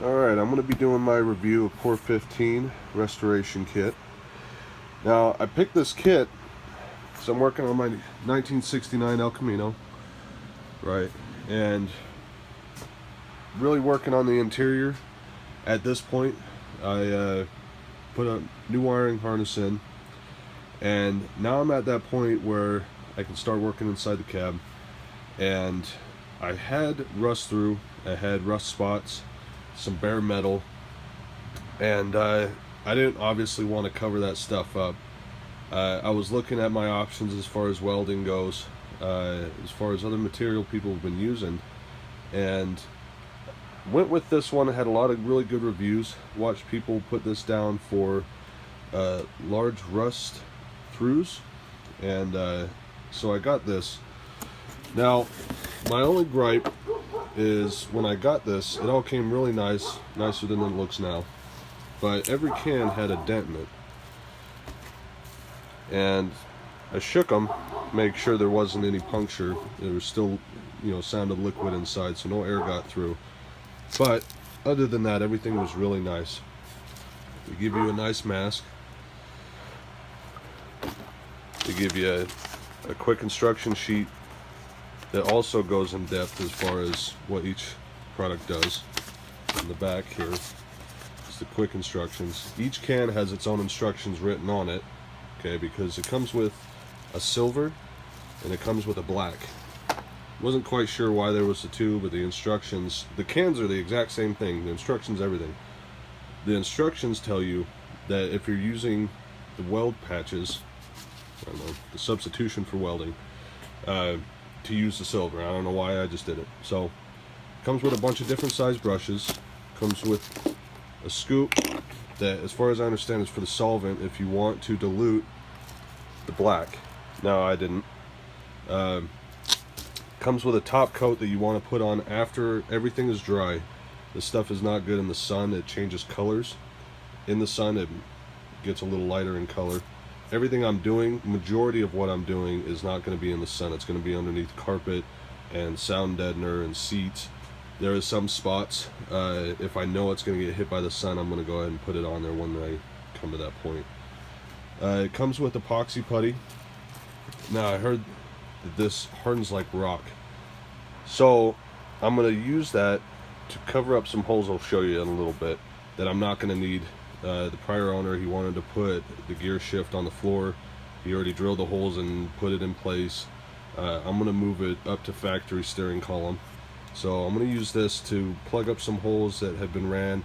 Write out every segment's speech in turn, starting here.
Alright, I'm going to be doing my review of POR15 restoration kit. Now, I picked this kit, so I'm working on my 1969 El Camino, right, and really working on the interior. At this point, I put a new wiring harness in, and now I'm at that point where I can start working inside the cab. And I had rust through, I had rust spots, some bare metal, and I didn't obviously want to cover that stuff up. I was looking at my options as far as welding goes, as far as other material people have been using, and went with this one. I had a lot of really good reviews. Watched people put this down for large rust throughs, and so I got this. Now, my only gripe is when I got this, it all came really nice, nicer than it looks now, but every can had a dent in it. And I shook them, make sure there wasn't any puncture. There was still, sound of liquid inside, so no air got through. But other than that, everything was really nice. They give you a nice mask. They give you a quick instruction sheet that also goes in depth as far as what each product does. In the back here is the quick instructions. Each can has its own instructions written on it, okay, because it comes with a silver and it comes with a black. Wasn't quite sure why there was the two, but the instructions, the cans are the exact same thing. The instructions, everything. The instructions tell you that if you're using the weld patches, I don't know, the substitution for welding, to use the silver. I don't know why, I just did it. So, comes with a bunch of different size brushes. Comes with a scoop that, as far as I understand, is for the solvent if you want to dilute the black. No, I didn't. Comes with a top coat that you want to put on after everything is dry. This stuff is not good in the sun. It changes colors. In the sun, it gets a little lighter in color. Everything I'm doing, majority of what I'm doing is not going to be in the sun. It's going to be underneath carpet and sound deadener and seats. There is some spots, if I know it's going to get hit by the sun, I'm going to go ahead and put it on there when I come to that point. It comes with epoxy putty. Now, I heard that this hardens like rock. So, I'm going to use that to cover up some holes I'll show you in a little bit that I'm not going to need. The prior owner, he wanted to put the gear shift on the floor. He already drilled the holes and put it in place. I'm going to move it up to factory steering column. So I'm going to use this to plug up some holes that have been ran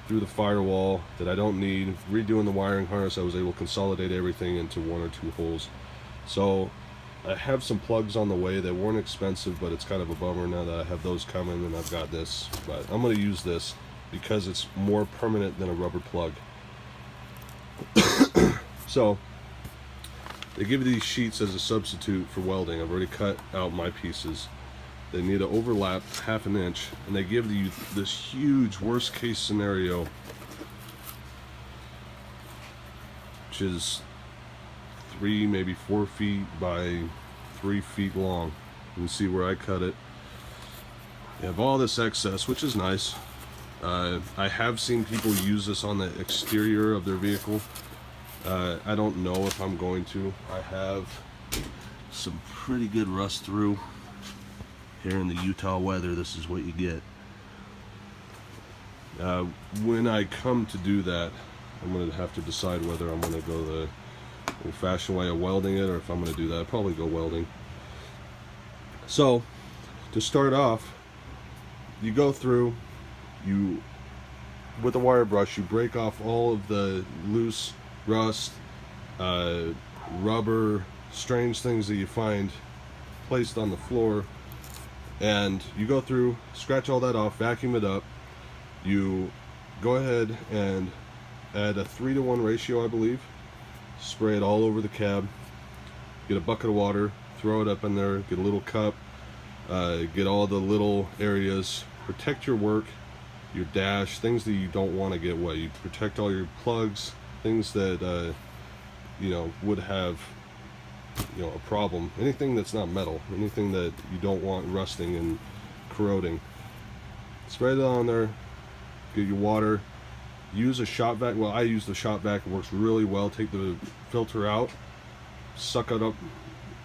through the firewall that I don't need. Redoing the wiring harness, I was able to consolidate everything into one or two holes. So I have some plugs on the way that weren't expensive, but it's kind of a bummer now that I have those coming and I've got this. But I'm going to use this because it's more permanent than a rubber plug. So they give you these sheets as a substitute for welding. I've already cut out my pieces. They need to overlap 1/2 inch, and they give you this huge worst case scenario, which is 3, maybe 4 feet by 3 feet long. You can see where I cut it. You have all this excess, which is nice. I have seen people use this on the exterior of their vehicle. I don't know if I'm going to. I have some pretty good rust through. Here in the Utah weather, this is what you get. When I come to do that, I'm going to have to decide whether I'm going to go the old-fashioned way of welding it, or if I'm going to do that, I'll probably go welding. So, to start off, you go through, with a wire brush, you break off all of the loose rust, rubber, strange things that you find placed on the floor, and you go through, scratch all that off, vacuum it up. You go ahead and add a 3-to-1 ratio, I believe. Spray it all over the cab. Get a bucket of water, throw it up in there, get a little cup, get all the little areas, protect your work, your dash, things that you don't want to get wet. You protect all your plugs, things that would have a problem. Anything that's not metal, anything that you don't want rusting and corroding. Spray it on there, get your water, use a shop vac. Well, I use the shop vac, it works really well. Take the filter out, suck it up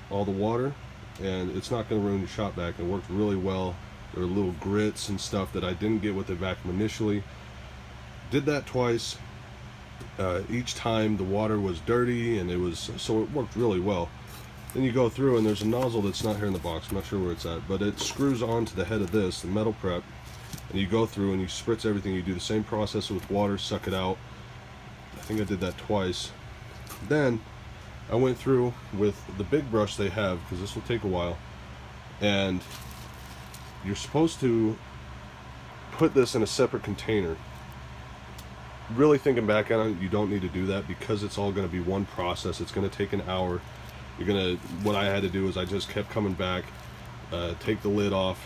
all the water, and it's not going to ruin your shop vac. It worked really well. There were little grits and stuff that I didn't get with the vacuum initially. Did that twice. Each time the water was dirty, and so it worked really well. Then you go through and there's a nozzle that's not here in the box. I'm not sure where it's at, but it screws onto the head of this, the metal prep, and you go through and you spritz everything. You do the same process with water, suck it out. I think I did that twice. Then I went through with the big brush they have, because this will take a while, and you're supposed to put this in a separate container. Really thinking back on it, you don't need to do that, because it's all going to be one process. It's going to take an hour. What I had to do is I just kept coming back, take the lid off,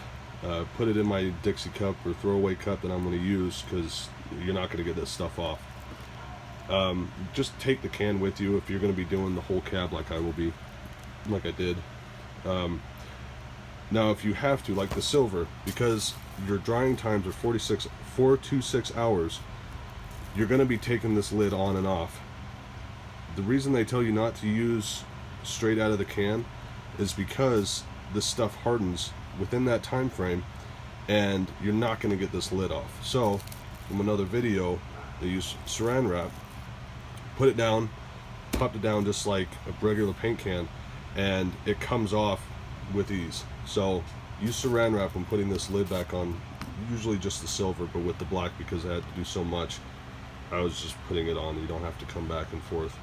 put it in my Dixie cup or throwaway cup that I'm going to use, because you're not going to get this stuff off. Just take the can with you if you're going to be doing the whole cab like I will be, like I did. Now if you have to, like the silver, because your drying times are 4 to 6 hours, you're going to be taking this lid on and off. The reason they tell you not to use straight out of the can is because this stuff hardens within that time frame, and you're not going to get this lid off. So from another video, they use saran wrap, put it down, popped it down just like a regular paint can, and it comes off with ease. So use saran wrap when putting this lid back on, usually just the silver, but with the black, because I had to do so much, I was just putting it on. You don't have to come back and forth.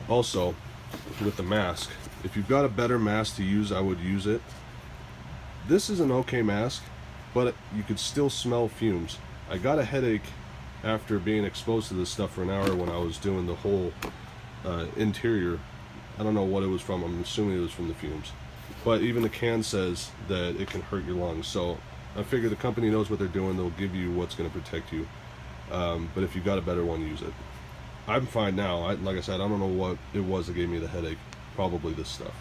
Also, with the mask, if you've got a better mask to use, I would use it. This is an okay mask, but you could still smell fumes. I got a headache after being exposed to this stuff for an hour when I was doing the whole interior. I don't know what it was from. I'm assuming it was from the fumes, but even the can says that it can hurt your lungs. So I figure the company knows what they're doing. They'll give you what's going to protect you. But if you've got a better one, use it. I'm fine now. Like I said, I don't know what it was that gave me the headache. Probably this stuff.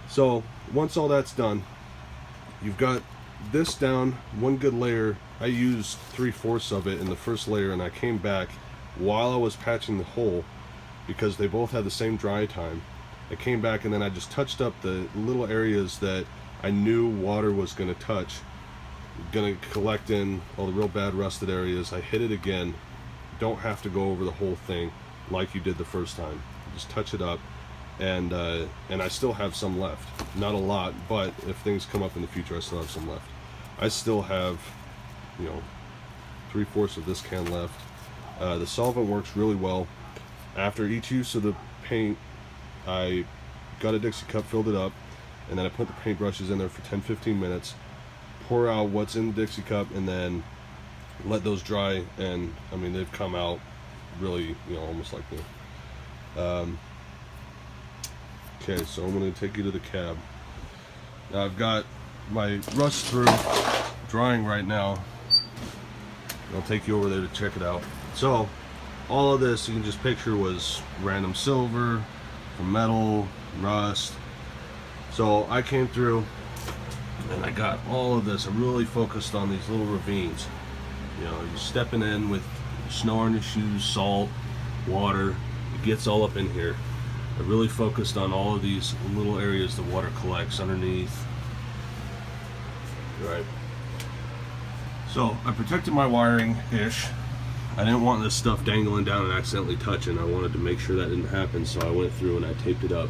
So once all that's done, you've got this down one good layer. I used 3/4 of it in the first layer, and I came back while I was patching the hole, because they both had the same dry time. I came back and then I just touched up the little areas that I knew water was going to touch, going to collect in all the real bad rusted areas. I hit it again. Don't have to go over the whole thing like you did the first time. Just touch it up, and I still have some left. Not a lot, but if things come up in the future, I still have some left. I still have, 3/4 of this can left. The solvent works really well. After each use of the paint, I got a Dixie cup, filled it up, and then I put the paint brushes in there for 10-15 minutes, pour out what's in the Dixie cup, and then let those dry. And I mean, they've come out really, almost like new. Okay, so I'm going to take you to the cab. Now I've got my rust through drying right now. I'll take you over there to check it out. So all of this, you can just picture, was random silver, from metal, rust. So I came through and I got all of this. I really focused on these little ravines. You're stepping in with snow on your shoes, salt, water. It gets all up in here. I really focused on all of these little areas the water collects underneath. Right. So I protected my wiring-ish. I didn't want this stuff dangling down and accidentally touching. I wanted to make sure that didn't happen, so I went through and I taped it up.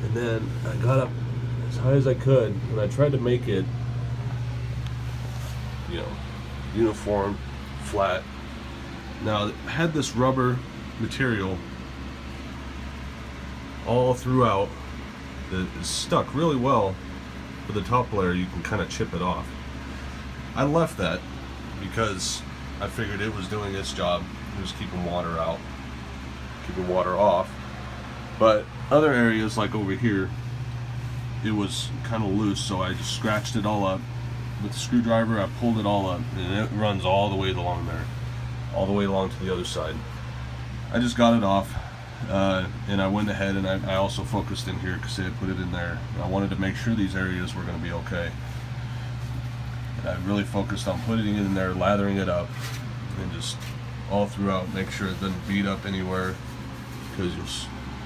And then I got up as high as I could, and I tried to make it, uniform, flat. Now, it had this rubber material all throughout that is stuck really well. For the top layer, you can kind of chip it off. I left that because I figured it was doing its job. It was keeping water out, keeping water off. But other areas, like over here, it was kind of loose, so I just scratched it all up. With the screwdriver, I pulled it all up, and it runs all the way along there, all the way along to the other side. I just got it off, and I went ahead and I also focused in here because they had put it in there. I wanted to make sure these areas were going to be okay. I really focused on putting it in there, lathering it up, and just all throughout, make sure it doesn't beat up anywhere, because you'll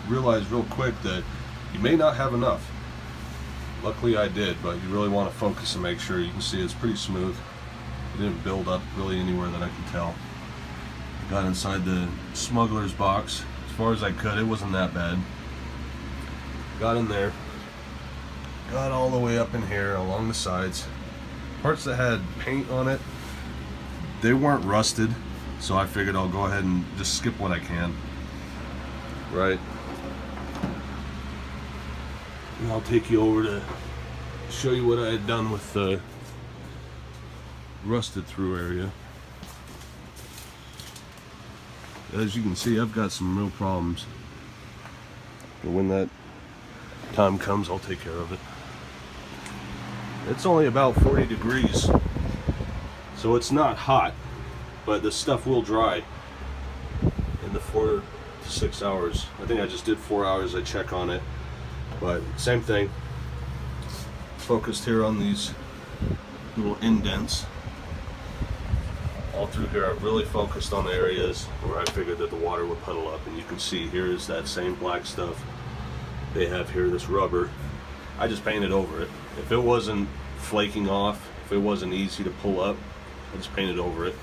realize real quick that you may not have enough. Luckily I did, but you really want to focus and make sure. You can see it's pretty smooth. It didn't build up really anywhere that I can tell. Got inside the smuggler's box as far as I could. It wasn't that bad. Got in there, got all the way up in here along the sides. Parts that had paint on it, they weren't rusted, so I figured I'll go ahead and just skip what I can. Right. And I'll take you over to show you what I had done with the rusted through area. As you can see, I've got some real problems, but when that time comes, I'll take care of it. It's only about 40 degrees, so it's not hot, but the stuff will dry in the 4 to 6 hours. I think I just did 4 hours. I check on it, but same thing. Focused here on these little indents all through here. I've really focused on the areas where I figured that the water would puddle up, and you can see here is that same black stuff they have here, this rubber. I just painted over it. If it wasn't flaking off, if it wasn't easy to pull up, I just painted over it,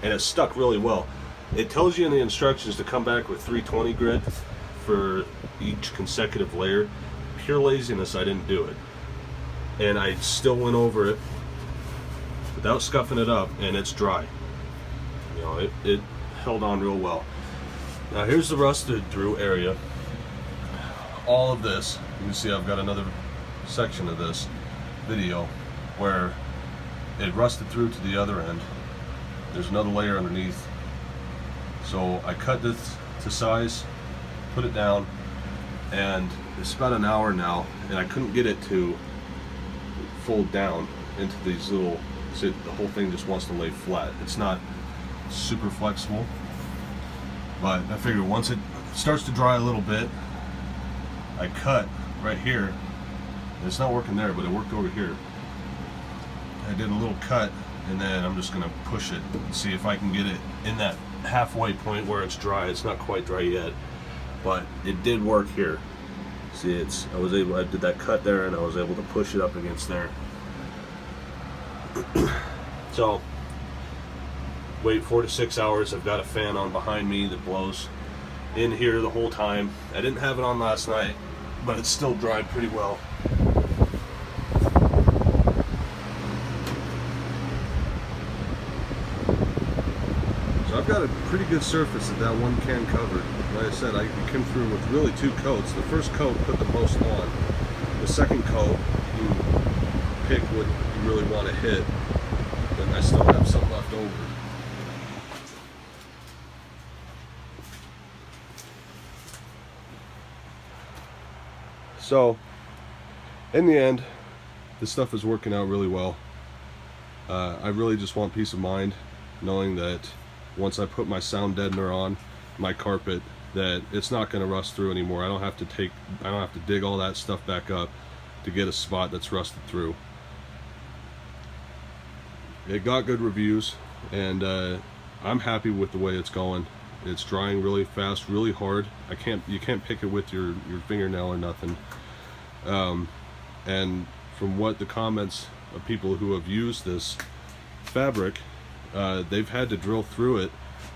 and it stuck really well. It tells you in the instructions to come back with 320 grit for each consecutive layer. Pure laziness, I didn't do it, and I still went over it without scuffing it up, and it's dry. You know, it held on real well. Now here's the rusted through area. All of this, you can see I've got another section of this video where it rusted through to the other end. There's another layer underneath. So I cut this to size, put it down, and it's about an hour now, and I couldn't get it to fold down into these little, see, the whole thing just wants to lay flat. It's not super flexible, but I figured once it starts to dry a little bit, I cut right here. It's not working there, but it worked over here. I did a little cut, and then I'm just gonna push it and see if I can get it in that halfway point where it's dry. It's not quite dry yet, but it did work here. See, I did that cut there, and I was able to push it up against there. So wait 4 to 6 hours. I've got a fan on behind me that blows in here the whole time. I didn't have it on last night, but it's still dried pretty well. So I've got a pretty good surface that one can covered. Like I said, I came through with really 2 coats. The first coat put the most on. The second coat, you pick what you really want to hit. Then I still have some left over. So, in the end, this stuff is working out really well. I really just want peace of mind, knowing that once I put my sound deadener on my carpet, that it's not going to rust through anymore. I don't have to dig all that stuff back up to get a spot that's rusted through. It got good reviews, and I'm happy with the way it's going. It's drying really fast, really hard. You can't pick it with your fingernail or nothing. And from what the comments of people who have used this fabric, they've had to drill through it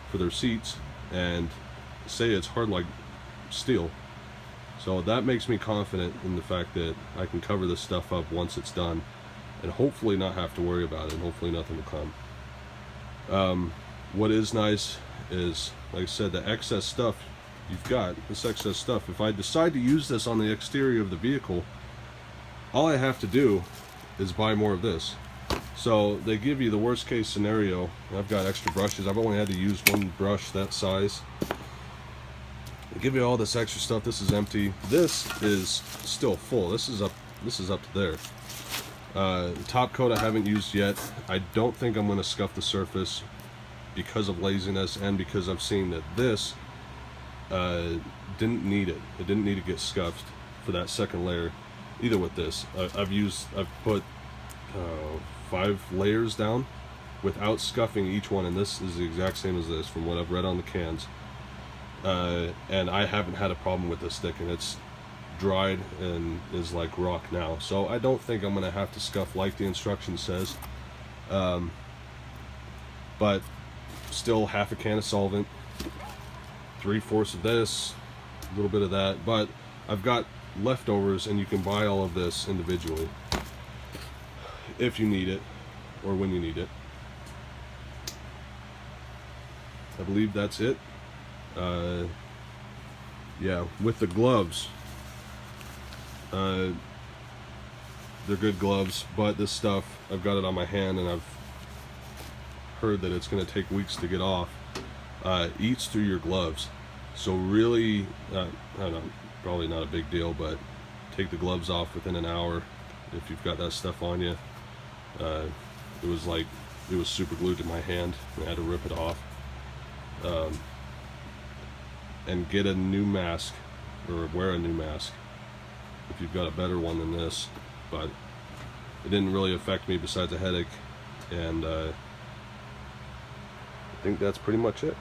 for their seats and say it's hard like steel. So that makes me confident in the fact that I can cover this stuff up once it's done, and hopefully not have to worry about it, and hopefully nothing will come. What is nice is, like I said, the excess stuff you've got, this excess stuff, if I decide to use this on the exterior of the vehicle, all I have to do is buy more of this. So they give you the worst case scenario. I've got extra brushes. I've only had to use one brush that size. They give you all this extra stuff. This is empty. This is still full. This is up to there. The top coat I haven't used yet. I don't think I'm going to scuff the surface because of laziness, and because I've seen that this didn't need it. It didn't need to get scuffed for that second layer. Either with this, I've put 5 layers down without scuffing each one, and this is the exact same as this from what I've read on the cans. And I haven't had a problem with this stick, and it's dried and is like rock now, so I don't think I'm gonna have to scuff like the instruction says. But still, half a can of solvent, 3/4 of this, a little bit of that, but I've got leftovers, and you can buy all of this individually if you need it or when you need it. I believe that's it. Yeah, with the gloves, they're good gloves, but this stuff, I've got it on my hand, and I've heard that it's going to take weeks to get off. Eats through your gloves, so really, I don't know, probably not a big deal, but take the gloves off within an hour if you've got that stuff on you. It was like, it was super glued to my hand, and I had to rip it off. And get a new mask, or wear a new mask if you've got a better one than this. But it didn't really affect me besides a headache, and I think that's pretty much it.